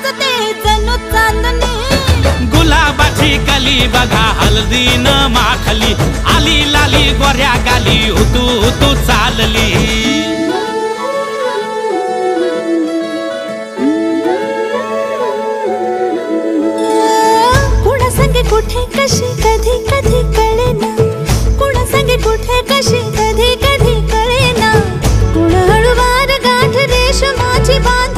नाचते जणू चांदणी। गुलाबाची कली बघा हळदीन माखली, आली लाली गोऱ्या गाली हुतू हुतू चालली। कुणा संगे कुठे कशी कधी कधी कळेना, कुणा संगे कुठे कशी कधी कधी कळेना। कुण हळूवार गाठ रेशमाची बांध